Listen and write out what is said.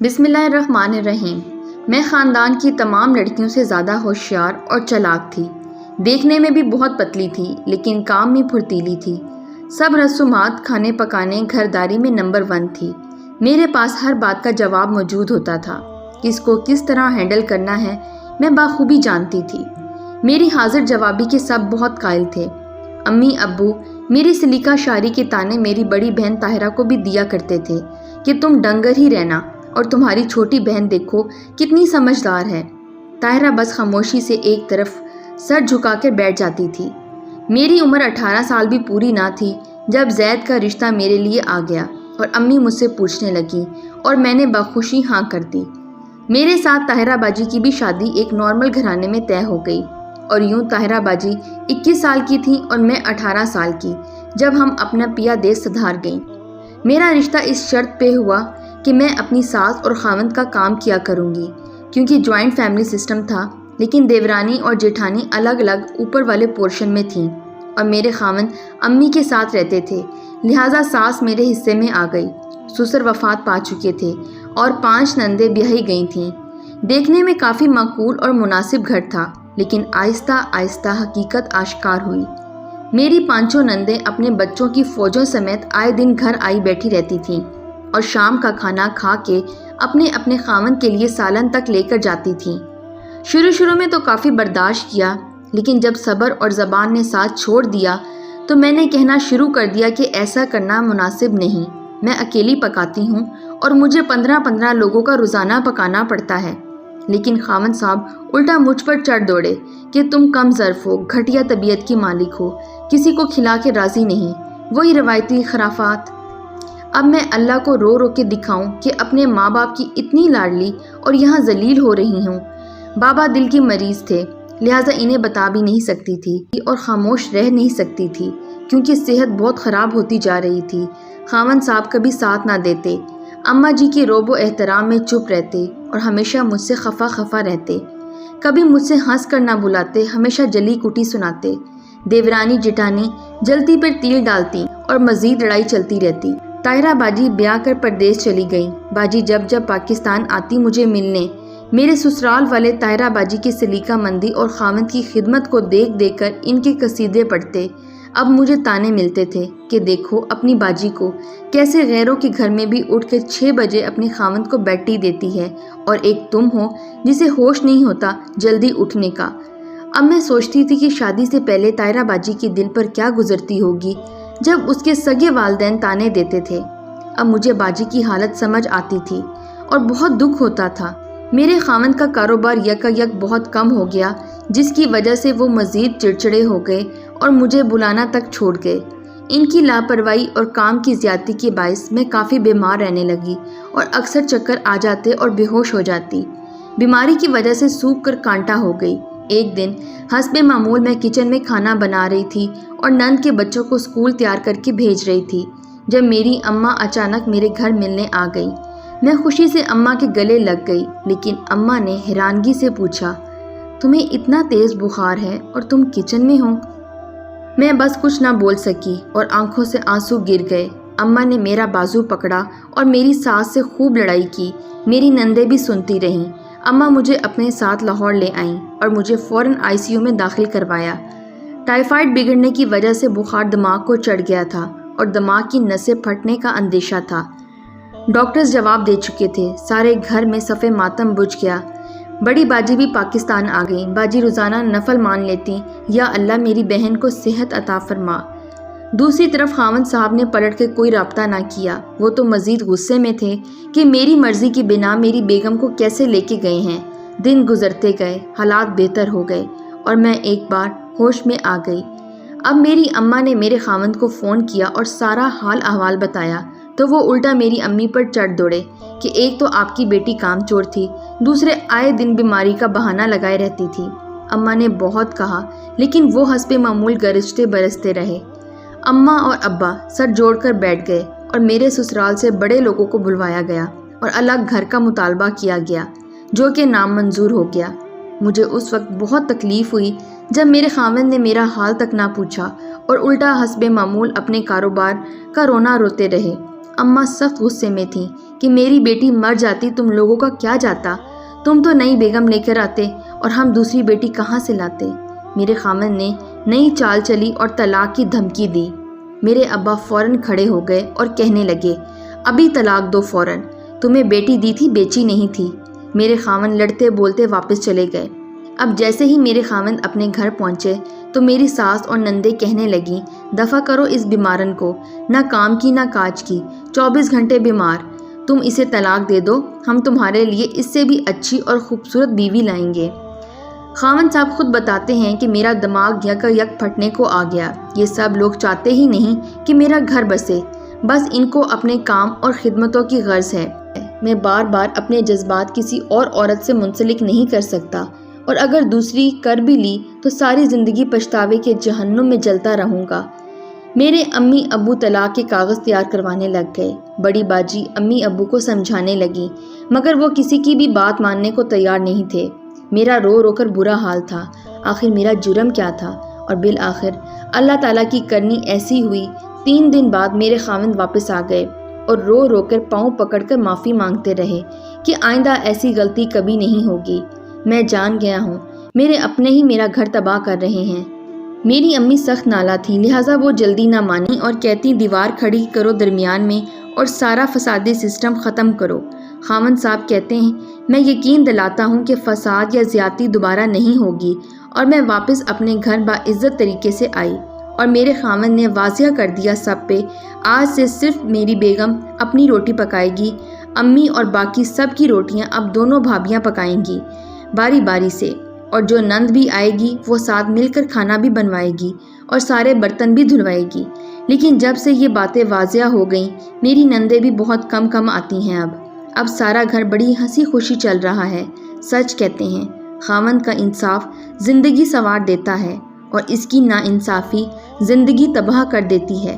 بسم اللہ الرحمن الرحیم۔ میں خاندان کی تمام لڑکیوں سے زیادہ ہوشیار اور چالاک تھی۔ دیکھنے میں بھی بہت پتلی تھی لیکن کام میں پھرتیلی تھی۔ سب رسومات، کھانے پکانے، گھرداری میں نمبر 1 تھی۔ میرے پاس ہر بات کا جواب موجود ہوتا تھا۔ کس کو کس طرح ہینڈل کرنا ہے میں بخوبی جانتی تھی۔ میری حاضر جوابی کے سب بہت قائل تھے۔ امی ابو میری سلیقہ شاعری کے تانے میری بڑی بہن طاہرہ کو بھی دیا کرتے تھے کہ تم ڈنگر ہی رہنا، اور تمہاری چھوٹی بہن دیکھو کتنی سمجھدار ہے۔ طاہرہ بس خاموشی سے ایک طرف سر جھکا کر بیٹھ جاتی تھی۔ میری عمر 18 سال بھی پوری نہ تھی جب زید کا رشتہ میرے لیے آ گیا اور امی مجھ سے پوچھنے لگیں اور میں نے بخوشی ہاں کر دی۔ میرے ساتھ طاہرہ باجی کی بھی شادی ایک نارمل گھرانے میں طے ہو گئی، اور یوں طاہرہ باجی 21 سال کی تھیں اور میں 18 سال کی جب ہم اپنا پیا دیس سدھار گئیں۔ میرا رشتہ اس شرط پہ ہوا کہ میں اپنی ساس اور خاوند کا کام کیا کروں گی، کیونکہ جوائنٹ فیملی سسٹم تھا، لیکن دیورانی اور جیٹھانی الگ الگ اوپر والے پورشن میں تھیں اور میرے خاوند امی کے ساتھ رہتے تھے، لہٰذا ساس میرے حصے میں آ گئی۔ سسر وفات پا چکے تھے اور 5 نندیں بیاہی گئی تھیں۔ دیکھنے میں کافی معقول اور مناسب گھر تھا، لیکن آہستہ آہستہ حقیقت آشکار ہوئی۔ میری 5 نندیں اپنے بچوں کی فوجوں سمیت آئے دن گھر آئی بیٹھی رہتی تھیں اور شام کا کھانا کھا کے اپنے خاوند کے لیے سالن تک لے کر جاتی تھیں۔ شروع میں تو کافی برداشت کیا، لیکن جب صبر اور زبان نے ساتھ چھوڑ دیا تو میں نے کہنا شروع کر دیا کہ ایسا کرنا مناسب نہیں۔ میں اکیلی پکاتی ہوں اور مجھے 15 لوگوں کا روزانہ پکانا پڑتا ہے، لیکن خاوند صاحب الٹا مجھ پر چڑھ دوڑے کہ تم کم ظرف ہو، گھٹیا طبیعت کی مالک ہو، کسی کو کھلا کے راضی نہیں، وہی روایتی خرافات۔ اب میں اللہ کو رو رو کے دکھاؤں کہ اپنے ماں باپ کی اتنی لاڈلی اور یہاں ذلیل ہو رہی ہوں۔ بابا دل کی مریض تھے، لہٰذا انہیں بتا بھی نہیں سکتی تھی اور خاموش رہ نہیں سکتی تھی، کیونکہ صحت بہت خراب ہوتی جا رہی تھی۔ خاوند صاحب کبھی ساتھ نہ دیتے، اماں جی کی روب و احترام میں چپ رہتے اور ہمیشہ مجھ سے خفا رہتے۔ کبھی مجھ سے ہنس کر نہ بلاتے، ہمیشہ جلی کٹی سناتے۔ دیورانی جٹانی جلتی پر تیل ڈالتی اور مزید لڑائی چلتی رہتی۔ طاہرہ باجی بیاہ کر پردیس چلی گئیں۔ باجی جب پاکستان آتی مجھے ملنے، میرے سسرال والے طاہرہ باجی کی سلیقہ مندی اور خاوند کی خدمت کو دیکھ کر ان کے قصیدے پڑھتے۔ اب مجھے تانے ملتے تھے کہ دیکھو اپنی باجی کو کیسے غیروں کے گھر میں بھی اٹھ کے 6 بجے اپنے خاوند کو بیڈ ٹی دیتی ہے، اور ایک تم ہو جسے ہوش نہیں ہوتا جلدی اٹھنے کا۔ اب میں سوچتی تھی کہ شادی سے پہلے طاہرہ باجی کے دل پر کیا گزرتی ہوگی جب اس کے سگے والدین تانے دیتے تھے۔ اب مجھے باجی کی حالت سمجھ آتی تھی اور بہت دکھ ہوتا تھا۔ میرے خاوند کا کاروبار یک بہت کم ہو گیا، جس کی وجہ سے وہ مزید چڑچڑے ہو گئے اور مجھے بلانا تک چھوڑ گئے۔ ان کی لاپرواہی اور کام کی زیادتی کے باعث میں کافی بیمار رہنے لگی اور اکثر چکر آ جاتے اور بے ہوش ہو جاتی۔ بیماری کی وجہ سے سوکھ کر کانٹا ہو گئی۔ ایک دن حسب معمول میں کچن میں کھانا بنا رہی تھی اور نند کے بچوں کو اسکول تیار کر کے بھیج رہی تھی جب میری اماں اچانک میرے گھر ملنے آ گئی۔ میں خوشی سے اماں کے گلے لگ گئی، لیکن اماں نے حیرانگی سے پوچھا، تمہیں اتنا تیز بخار ہے اور تم کچن میں ہو؟ میں بس کچھ نہ بول سکی اور آنکھوں سے آنسو گر گئے۔ اماں نے میرا بازو پکڑا اور میری ساس سے خوب لڑائی کی۔ میری نندیں بھی سنتی رہیں۔ اماں مجھے اپنے ساتھ لاہور لے آئیں اور مجھے فوراً ICU میں داخل کروایا۔ ٹائیفائڈ بگڑنے کی وجہ سے بخار دماغ کو چڑھ گیا تھا اور دماغ کی نسیں پھٹنے کا اندیشہ تھا۔ ڈاکٹرز جواب دے چکے تھے۔ سارے گھر میں صف ماتم بجھ گیا۔ بڑی باجی بھی پاکستان آ گئی۔ باجی روزانہ نفل مان لیتی، یا اللہ میری بہن کو صحت عطا فرما۔ دوسری طرف خاوند صاحب نے پلٹ کے کوئی رابطہ نہ کیا۔ وہ تو مزید غصے میں تھے کہ میری مرضی کی بنا میری بیگم کو کیسے لے کے گئے ہیں۔ دن گزرتے گئے، حالات بہتر ہو گئے اور میں ایک بار ہوش میں آ گئی۔ اب میری اماں نے میرے خاوند کو فون کیا اور سارا حال احوال بتایا تو وہ الٹا میری امی پر چڑھ دوڑے کہ ایک تو آپ کی بیٹی کام چور تھی، دوسرے آئے دن بیماری کا بہانہ لگائے رہتی تھی۔ اماں نے بہت کہا، لیکن وہ حسب معمول گرجتے برستے رہے۔ اماں اور ابا سر جوڑ کر بیٹھ گئے اور میرے سسرال سے بڑے لوگوں کو بلوایا گیا اور الگ گھر کا مطالبہ کیا گیا، جو کہ نامنظور ہو گیا۔ مجھے اس وقت بہت تکلیف ہوئی جب میرے خاوند نے میرا حال تک نہ پوچھا اور الٹا حسب معمول اپنے کاروبار کا رونا روتے رہے۔ اماں سخت غصے میں تھیں کہ میری بیٹی مر جاتی تم لوگوں کا کیا جاتا، تم تو نئی بیگم لے کر آتے اور ہم دوسری بیٹی کہاں سے لاتے۔ میرے خاوند نے نئی چال چلی اور طلاق کی دھمکی دی۔ میرے ابا فوراً کھڑے ہو گئے اور کہنے لگے، ابھی طلاق دو فوراً، تمہیں بیٹی دی تھی بیچی نہیں تھی۔ میرے خاوند لڑتے بولتے واپس چلے گئے۔ اب جیسے ہی میرے خاوند اپنے گھر پہنچے تو میری ساس اور نندے کہنے لگیں، دفع کرو اس بیمارن کو، نہ کام کی نہ کاج کی، 24 گھنٹے بیمار، تم اسے طلاق دے دو، ہم تمہارے لیے اس سے بھی اچھی اور خوبصورت بیوی لائیں گے۔ خاوند صاحب خود بتاتے ہیں کہ میرا دماغ یک پھٹنے کو آ گیا۔ یہ سب لوگ چاہتے ہی نہیں کہ میرا گھر بسے، بس ان کو اپنے کام اور خدمتوں کی غرض ہے۔ میں بار بار اپنے جذبات کسی اور عورت سے منسلک نہیں کر سکتا، اور اگر دوسری کر بھی لی تو ساری زندگی پچھتاوے کے جہنم میں جلتا رہوں گا۔ میرے امی ابو طلاق کے کاغذ تیار کروانے لگ گئے۔ بڑی باجی امی ابو کو سمجھانے لگی، مگر وہ کسی کی بھی بات ماننے کو تیار نہیں تھے۔ میرا رو رو کر برا حال تھا۔ آخر میرا جرم کیا تھا؟ اور بالآخر اللہ تعالیٰ کی کرنی ایسی ہوئی، 3 دن بعد میرے خاوند واپس آ گئے اور رو رو کر پاؤں پکڑ کر معافی مانگتے رہے کہ آئندہ ایسی غلطی کبھی نہیں ہوگی۔ میں جان گیا ہوں میرے اپنے ہی میرا گھر تباہ کر رہے ہیں۔ میری امی سخت نالا تھی، لہٰذا وہ جلدی نہ مانی اور کہتی دیوار کھڑی کرو درمیان میں اور سارا فسادی سسٹم ختم کرو۔ خاوند صاحب کہتے ہیں، میں یقین دلاتا ہوں کہ فساد یا زیادتی دوبارہ نہیں ہوگی، اور میں واپس اپنے گھر باعزت طریقے سے آئی، اور میرے خاوند نے واضح کر دیا سب پہ، آج سے صرف میری بیگم اپنی روٹی پکائے گی، امی اور باقی سب کی روٹیاں اب دونوں بھابیاں پکائیں گی باری باری سے، اور جو نند بھی آئے گی وہ ساتھ مل کر کھانا بھی بنوائے گی اور سارے برتن بھی دھلوائے گی۔ لیکن جب سے یہ باتیں واضح ہو گئیں، میری نندیں بھی بہت کم آتی ہیں۔ اب سارا گھر بڑی ہنسی خوشی چل رہا ہے۔ سچ کہتے ہیں، خاوند کا انصاف زندگی سنوار دیتا ہے، اور اس کی ناانصافی زندگی تباہ کر دیتی ہے۔